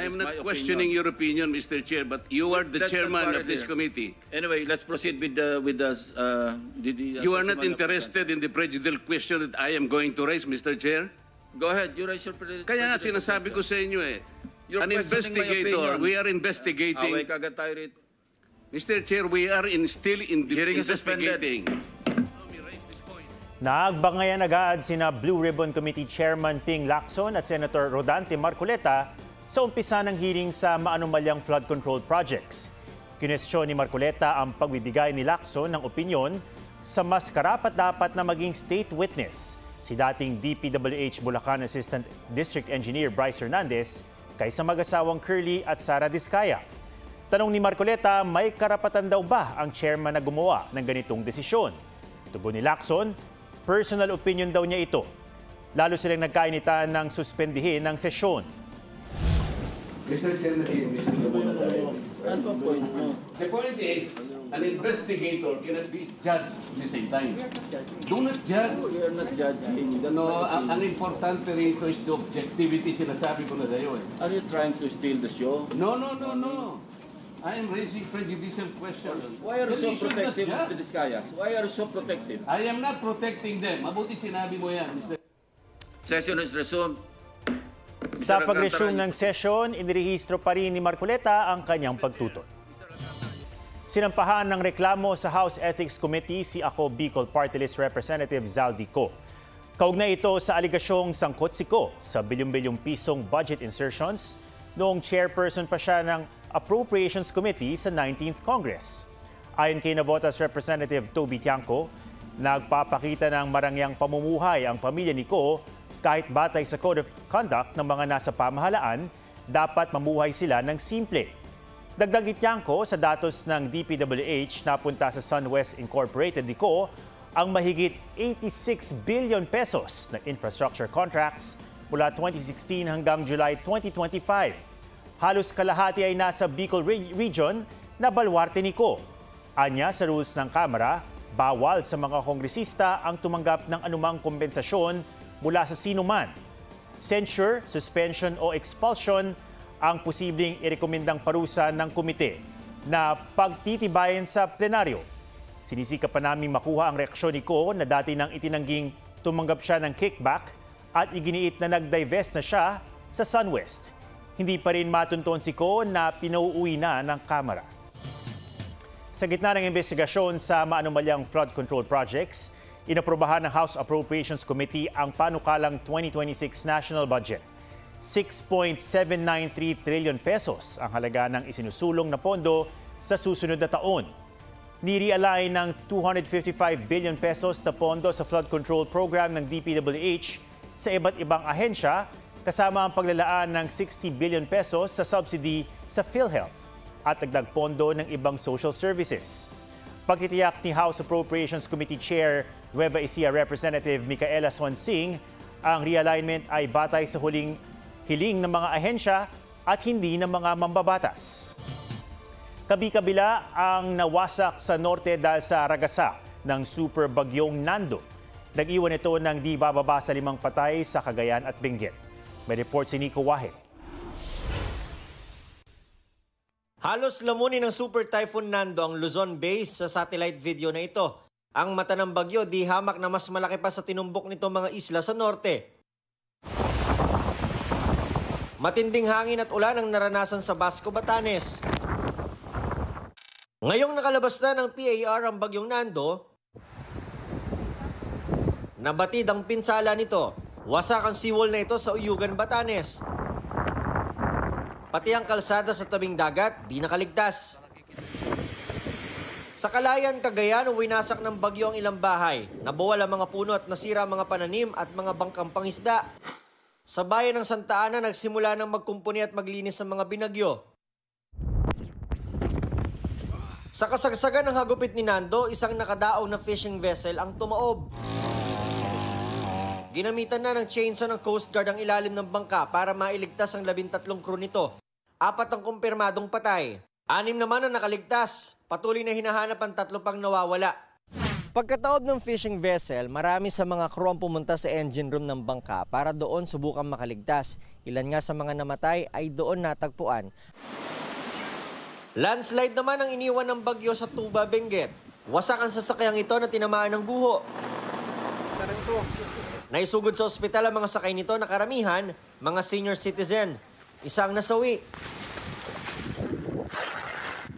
I is am my not questioning opinion. your opinion, Mr. Chair, but you are the Let's not chairman quarrel of this here. committee. Anyway, let's proceed with the You are not testimony of the interested in the prejudicial question that I am going to raise, Mr. Chair? Go ahead, you raise your Kaya nga sinasabi ko sa inyo eh. You're An questioning my investigator, opinion. we are investigating. Away kagad tayo rito. Mr. Chair, we are still Hearing is suspended. investigating. Naagbangayan agad sina Blue Ribbon Committee Chairman Ping Lacson at Senator Rodante Marcoleta sa umpisa ng hearing sa maanumalyang flood control projects. Kinwestiyon ni Marcoleta ang pagbibigay ni Lacson ng opinyon sa mas karapat-dapat na maging state witness si dating DPWH Bulacan Assistant District Engineer Bryce Hernandez kaysa mag-asawang Curly at Sara Diskaya. Tanong ni Marcoleta, may karapatan daw ba ang chairman na gumawa ng ganitong desisyon? Tugon ni Lacson, personal opinion daw niya ito. Lalo silang nagkainitan ng suspendihin ng sesyon. Mr. Chair, the point is, an investigator cannot be judged at the same time. Do not judge. We are not judging. That's No, my opinion. ang importante rito is the objectivity, sinasabi ko na sa'yo eh. Are you trying to steal the show? No. I am raising prejudicial questions. Why are you so Then you should not protective of judge. the Discayas? Why are you so protective? I am not protecting them. Mabuti sinabi mo yan, Mr. Session is resumed. Sa pag-resume ng session, inirehistro pa rin ni Marcoleta ang kanyang pagtuton. Sinampahan ng reklamo sa House Ethics Committee si Ako Bicol Party List Representative Zaldico. Kaugnay ito sa aligasyong sangkot si Ko sa bilyong-bilyong pisong budget insertions noong chairperson pa siya ng Appropriations Committee sa 19th Congress. Ayon kay Navotas Representative Toby Tiangco, nagpapakita ng marangyang pamumuhay ang pamilya ni Ko kahit batay sa Code of Conduct ng mga nasa pamahalaan, dapat mamuhay sila ng simple. Dagdag ni Tiangco, sa datos ng DPWH napunta sa SunWest Incorporated ni Ko ang mahigit 86 billion pesos na infrastructure contracts mula 2016 hanggang July 2025. Halos kalahati ay nasa Bicol Region na balwarte ni Ko. Anya sa rules ng Kamara, bawal sa mga kongresista ang tumanggap ng anumang kompensasyon mula sa sino man. Censure, suspension o expulsion ang posibleng irekomendang parusa ng komite na pagtitibayan sa plenaryo. Sinisikap pa namin makuha ang reaksyon ni Ko na dati nang itinangging tumanggap siya ng kickback at iginiit na nag-divest na siya sa SunWest. Hindi pa rin matunton si Ko na pinauuwi na ng Kamara. Sa gitna ng investigasyon sa maanumalyang flood control projects, inaprobahan ng House Appropriations Committee ang panukalang 2026 national budget. 6.793 trillion pesos ang halaga ng isinusulong na pondo sa susunod na taon. Ni-realign ng 255 billion pesos na pondo sa flood control program ng DPWH sa iba't ibang ahensya, kasama ang paglalaan ng 60 billion pesos sa subsidy sa PhilHealth at dagdag pondo ng ibang social services. Pagtitiyak ni House Appropriations Committee Chair Nueva Ecija Representative Micaela Swansing, ang realignment ay batay sa huling hiling ng mga ahensya at hindi ng mga mambabatas. Kabi-kabila ang nawasak sa norte dahil sa ragasa ng super bagyong Nando. Nag-iwan ito ng di bababa sa 5 patay sa Cagayan at Benguet. May report si Nico Wahe. Halos lamunin ng Super Typhoon Nando ang Luzon base sa satellite video na ito. Ang mata ng bagyo di hamak na mas malaki pa sa tinumbok nito mga isla sa norte. Matinding hangin at ulan ang naranasan sa Basco, Batanes. Ngayong nakalabas na ng PAR ang bagyong Nando, nabatid ang pinsala nito. Wasak ang seawall na ito sa Uyugan, Batanes. Pati ang kalsada sa tabing dagat, di nakaligtas. Sa Kalayan, Cagayan, winasak ng bagyo ang ilang bahay. Nabuwal ang mga puno at nasira ang mga pananim at mga bangkang pangisda. Sa bayan ng Santa Ana, nagsimula ng magkumpuni at maglinis ang mga binagyo. Sa kasagsagan ng hagupit ni Nando, isang nakadaog na fishing vessel ang tumaob. Ginamitan na ng chainsaw ng Coast Guard ang ilalim ng bangka para mailigtas ang 13 crew nito. 4 ang kumpirmadong patay. 6 naman ang nakaligtas. Patuloy na hinahanap ang 3 pang nawawala. Pagkataob ng fishing vessel, marami sa mga crew ang pumunta sa engine room ng bangka para doon subukan makaligtas. Ilan nga sa mga namatay ay doon natagpuan. Landslide naman ang iniwan ng bagyo sa Tuba, Benguet. Wasak ang sasakyang ito na tinamaan ng guho. Naisugod sa ospital ang mga sakay nito na karamihan, mga senior citizen. Isang nasawi.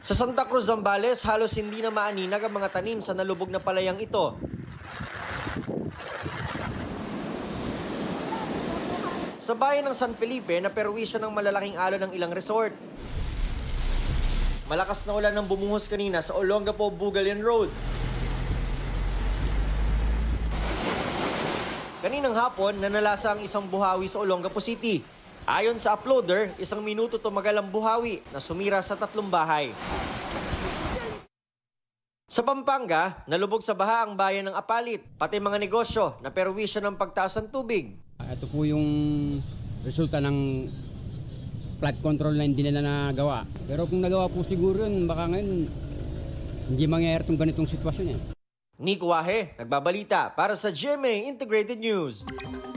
Sa Santa Cruz, Zambales, halos hindi na maaninag ang mga tanim sa nalubog na palayang ito. Sa bayan ng San Felipe, naperwisyo ng malalaking alon ng ilang resort. Malakas na ulan ang bumuhos kanina sa Olongapo, Bugalian Road. Kaninang hapon, nanalasa ang isang buhawi sa Olongapo City. Ayon sa uploader, 1 minuto tumagal ang buhawi na sumira sa 3 bahay. Sa Pampanga, nalubog sa baha ang bayan ng Apalit, pati mga negosyo na perwisyo ng pagtaas ng tubig. Ito po yung resulta ng flood control na hindi nila nagawa. Pero kung nagawa po siguro yun, baka ngayon hindi mangyayari itong ganitong sitwasyon yan. Nick Wahe, nagbabalita para sa GMA Integrated News.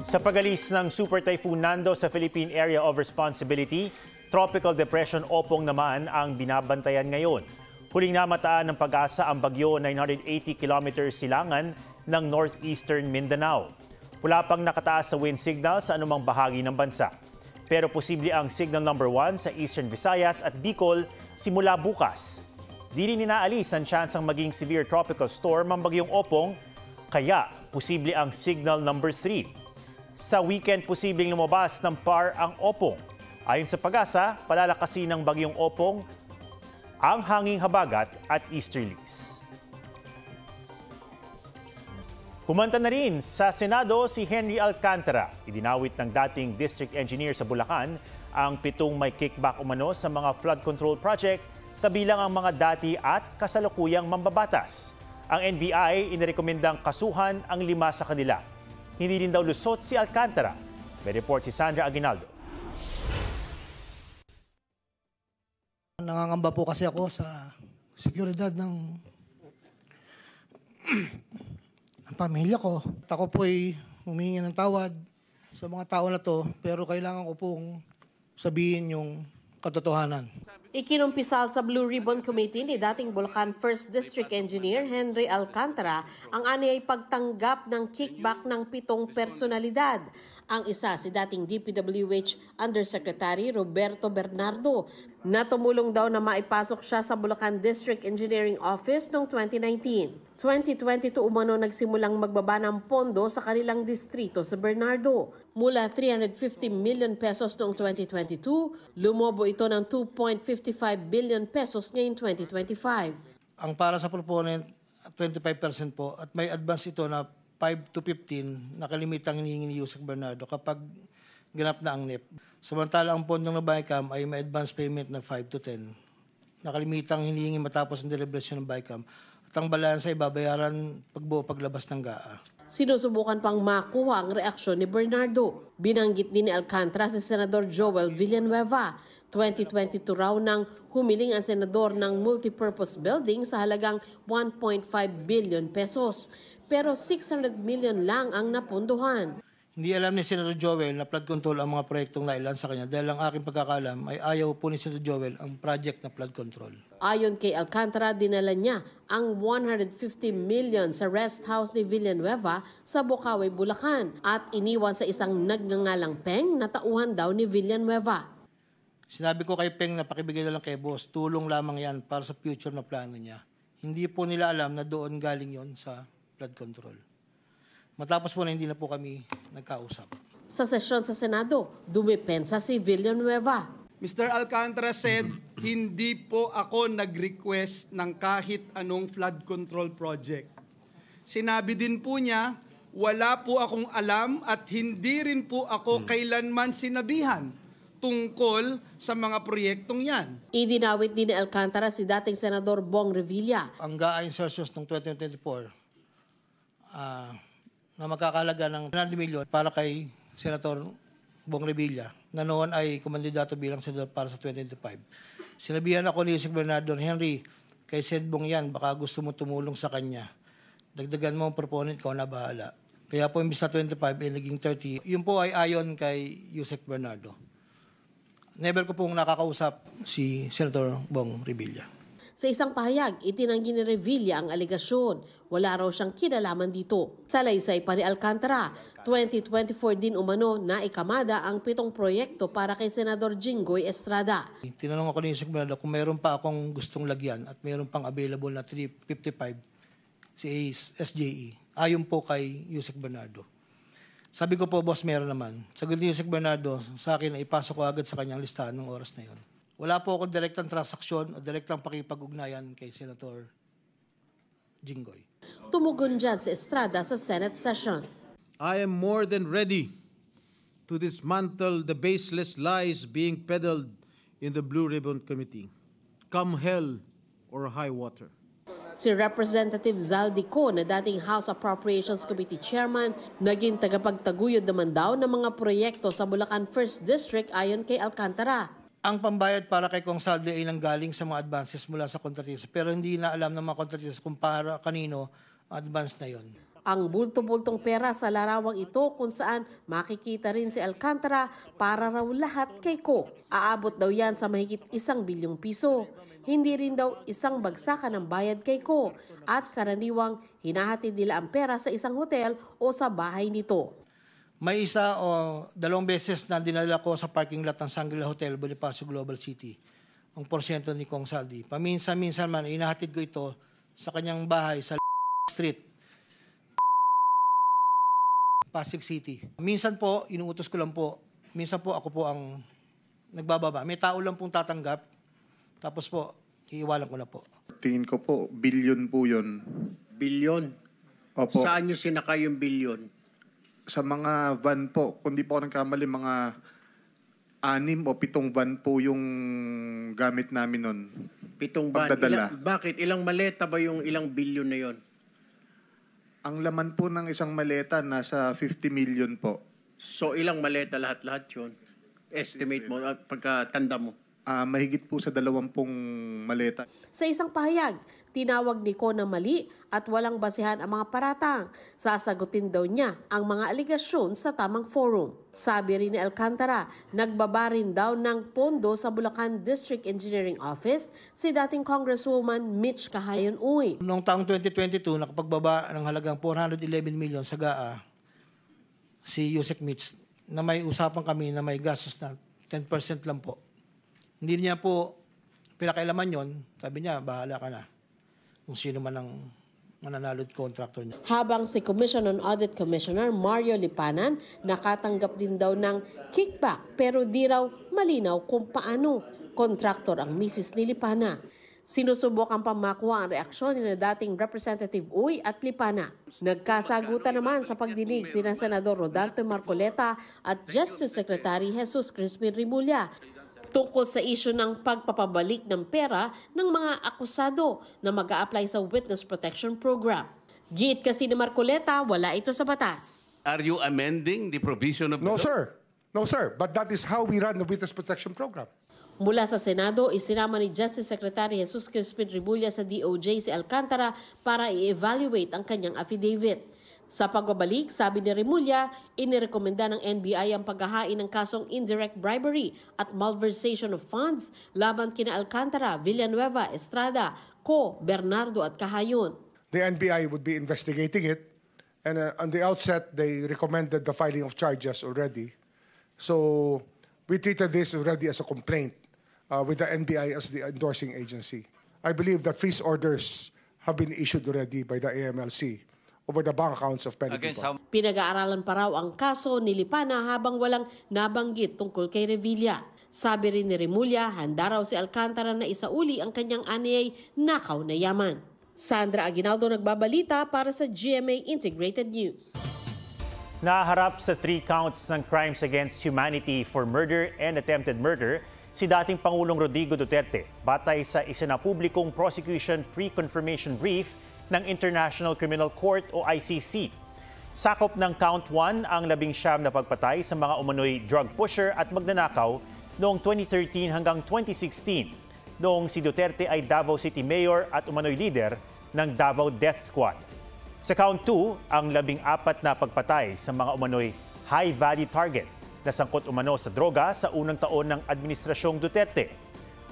Sa pagalis ng Super Typhoon Nando sa Philippine Area of Responsibility, Tropical Depression Opong naman ang binabantayan ngayon. Huling namataan ng Pag-asa ang bagyo 980 kilometers silangan ng northeastern Mindanao. Wala pang nakataas sa wind signal sa anumang bahagi ng bansa. Pero posible ang signal number 1 sa Eastern Visayas at Bicol simula bukas. Di rin inaalis ang tsansang maging severe tropical storm ang bagyong Opong, kaya posible ang signal number 3. Sa weekend, posibleng lumabas ng PAR ang Opong. Ayon sa Pag-asa, palalakasin ng bagyong Opong ang hanging habagat at easterlies. Kumanta na rin sa Senado si Henry Alcantara. Idinawit ng dating district engineer sa Bulacan ang 7 may kickback umano sa mga flood control project, kabilang ang mga dati at kasalukuyang mambabatas. Ang NBI inirekomendang kasuhan ang 5 sa kanila. Hindi rin daw lusot si Alcantara. May report si Sandra Aguinaldo. Nangangamba po kasi ako sa seguridad ng pamilya ko. At ako po ay humingi ng tawad sa mga tao na to, pero kailangan ko pong sabihin yung katotohanan. Ikinumpisal sa Blue Ribbon Committee ni dating Bulacan 1st District Engineer Henry Alcantara ang anyay pagtanggap ng kickback ng 7 personalidad. Ang isa si dating DPWH Undersecretary Roberto Bernardo na tumulong daw na maipasok siya sa Bulacan District Engineering Office noong 2019. 2022 umano nagsimulang magbaba ng pondo sa kanilang distrito sa Bernardo. Mula 350 million pesos noong 2022, lumobo ito ng 2.55 billion pesos ngayong 2025. Ang para sa proponent, 25% po at may advance ito na 5 to 15 na kalimitang hinihingi ni Yusek Bernardo kapag ganap na ang NEP. Samantala ang pondong na BICAM ay may advance payment na 5 to 10 na kalimitang hinihingi matapos ang deliberation ng BICAM at ang balansa ay babayaran pagbuo paglabas ng GAA. Sinusubukan pang makuha ang reaksyon ni Bernardo. Binanggit din ni Alcantara si Senador Joel Villanueva. 2022 raw nang humiling ang senador ng multipurpose building sa halagang 1.5 billion pesos. Pero 600 million lang ang napunduhan. Hindi alam ni Senator Joel na flood control ang mga proyektong nailan sa kanya dahil ang aking pagkakalam ay ayaw po ni Senator Joel ang project na flood control. Ayon kay Alcantara, dinala niya ang 150 million sa rest house ni Villanueva sa Bocaue, Bulacan at iniwan sa isang nagngangalang Peng na tauhan daw ni Villanueva. Sinabi ko kay Peng na pakibigay na lang kay boss, tulong lamang yan para sa future na plano niya. Hindi po nila alam na doon galing yon sa flood control. Matapos po na hindi na po kami nagkausap. Sa sesyon sa Senado, dumipensa si Villanueva. Mr. Alcantara said, hindi po ako nag-request ng kahit anong flood control project. Sinabi din po niya, wala po akong alam at hindi rin po ako kailanman sinabihan tungkol sa mga proyektong yan. Idinawit din ni Alcantara si dating Senador Bong Revilla. Ang GAA insertions ng 2024 na magkakalaga ng 100 million para kay Senator Bong Revilla na noon ay kumandidato bilang senador para sa 2025. Sinabihan ako ni Yusek Bernardo, Henry, kay Sed Bong yan, baka gusto mo tumulong sa kanya. Dagdagan mo ang proponent ko na bahala. Kaya po imbis na 25 ay naging 30. Yun po ay ayon kay Yusek Bernardo. Never ko pong nakakausap si Senator Bong Revilla. Sa isang pahayag, itinanggi ni Revilla ang alegasyon. Wala raw siyang kinalaman dito. Salaysay pa ni Alcantara, 2024 din umano na ikamada ang 7 proyekto para kay Senador Jinggoy Estrada. Tinanong ako ni Yusek Bernardo kung mayroon pa akong gustong lagyan at mayroon pang available na 355 si SJE. Ayon po kay Yusek Bernardo. Sabi ko po, boss, meron naman. Sagot ni Yusek Bernardo sa akin na ipasok ko agad sa kanyang listahan ng oras na yon. Wala po akong direktang transaksyon o direktang pakipag-ugnayan kay Senator Jinggoy. Tumugon dyan si Estrada sa Senate session. I am more than ready to dismantle the baseless lies being peddled in the Blue Ribbon Committee. Come hell or high water. Si Representative Zaldico na dating House Appropriations Committee Chairman, naging tagapagtaguyod naman daw ng mga proyekto sa Bulacan 1st District ayon kay Alcantara. Ang pambayad para kay Kong Saldi ay nanggaling sa mga advances mula sa kontratista pero hindi na alam ng mga kontratista kung para kanino advance na yon. Ang bulto-bultong pera sa larawang ito kung saan makikita rin si Alcantara para raw lahat kay Ko. Aabot daw yan sa mahigit 1 bilyong piso. Hindi rin daw isang bagsakan ng bayad kay Ko at karaniwang hinahatid nila ang pera sa isang hotel o sa bahay nito. May isa o 2 beses na dinala ko sa parking lot ng Shangri-La Hotel, Bonifacio Global City. Ang porsyento ni Kong Saldi. Paminsan-minsan man, inahatid ko ito sa kanyang bahay sa Street, Pasig City. Minsan po, inuutos ko lang po. Minsan po, ako po ang nagbababa. May tao lang pong tatanggap. Tapos po, iiwalan ko na po. Tingin ko po, bilyon po yun. Bilyon? Opo. Saan nyo sinakay yung bilyon? Sa mga van po. Kung di po ako nagkamali, mga 6 o 7 van po yung gamit namin nun. 7 van? Pagdadala. Bakit? Ilang maleta ba yung ilang bilyon na yon? Ang laman po ng isang maleta, nasa 50 million po. So ilang maleta lahat-lahat yun? Estimate mo, pagkatanda mo? Mahigit po sa 20 maleta. Sa isang pahayag, tinawag ni Ko na mali at walang basehan ang mga paratang. Sasagutin daw niya ang mga aligasyon sa tamang forum. Sabi rin ni Alcantara, nagbaba rin daw ng pondo sa Bulacan District Engineering Office si dating Congresswoman Mitch Cahayon Uy. Noong taong 2022, nakapagbaba ng halagang 411 million sa GAA si Yusek Mitch na may usapan kami na may gastos na 10% lang po. Hindi niya po pinakailaman yon. Sabi niya, bahala ka na. Kung sino man ang mananalod contractor niya. Habang si Commission on Audit Commissioner Mario Lipanan nakatanggap din daw ng kickback pero di raw malinaw kung paano. Contractor ang misis ni Lipana. Sinusubukan pa makuha ang reaksyon ni dating Representative Uy at Lipana. Nagkasagutan naman sa pagdinig sina Senador Rodante Marcoleta at Justice Secretary Jesus Crispin Rimulya tungkol sa isyu ng pagpapabalik ng pera ng mga akusado na mag-a-apply sa Witness Protection Program. Giit kasi ni Marcoleta, wala ito sa batas. Are you amending the provision of the No, law? sir. No, sir. But that is how we run the Witness Protection Program. Mula sa Senado, isinama ni Justice Secretary Jesus Crispin Rimulya sa DOJ si Alcantara para i-evaluate ang kanyang affidavit. Sa pagbabalik, sabi ni Rimulya, inirekomenda ng NBI ang paghahain ng kasong indirect bribery at malversation of funds laban kina Alcantara, Villanueva, Estrada, Co, Bernardo at Cahayon. The NBI would be investigating it, and on the outset, they recommended the filing of charges already. So we treated this already as a complaint with the NBI as the endorsing agency. I believe that freeze orders have been issued already by the AMLC over the bank accounts of many people. Pinag-aaralan pa raw ang kaso ni Lipana habang walang nabanggit tungkol kay Revilla. Sabi rin ni Rimulya, handa raw si Alcantara na isauli ang kanyang aniyay nakaw na yaman. Sandra Aguinaldo nagbabalita para sa GMA Integrated News. Naharap sa 3 counts ng crimes against humanity for murder and attempted murder si dating Pangulong Rodrigo Duterte batay sa isinapublikong prosecution pre-confirmation brief ng International Criminal Court o ICC. Sakop ng Count 1 ang 19 na pagpatay sa mga umano'y drug pusher at magnanakaw noong 2013 hanggang 2016, noong si Duterte ay Davao City Mayor at umano'y leader ng Davao Death Squad. Sa count 2, ang 14 na pagpatay sa mga umano'y high-value target na sangkot umano sa droga sa unang taon ng Administrasyong Duterte.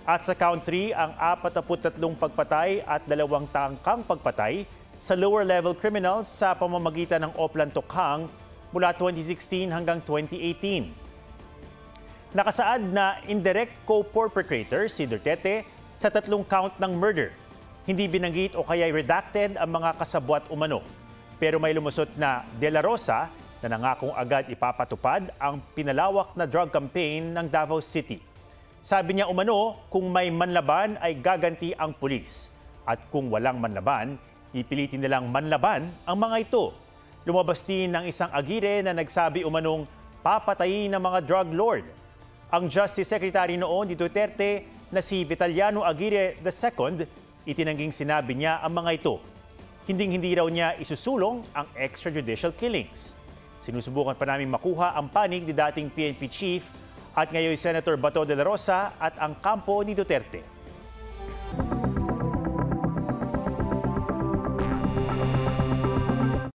At sa count 3, ang 43 pagpatay at 2 tangkang pagpatay sa lower-level criminals sa pamamagitan ng Oplan Tokhang mula 2016 hanggang 2018. Nakasaad na indirect co-perpetrator si Duterte sa 3 count ng murder. Hindi binanggit o kaya redacted ang mga kasabwat umano. Pero may lumusot na De La Rosa na nangakong agad ipapatupad ang pinalawak na drug campaign ng Davao City. Sabi niya umano, kung may manlaban ay gaganti ang pulis. At kung walang manlaban, ipilitin nilang manlaban ang mga ito. Lumabas din ng isang agire na nagsabi umanong papatayin ng mga drug lord. Ang Justice Secretary noon ni Duterte na si Vitaliano Aguirre II, itinangging sinabi niya ang mga ito. Hinding-hindi raw niya isusulong ang extrajudicial killings. Sinusubukan pa namin makuha ang panig ni dating PNP Chief at ngayon Senator Bato de la Rosa at ang kampo ni Duterte.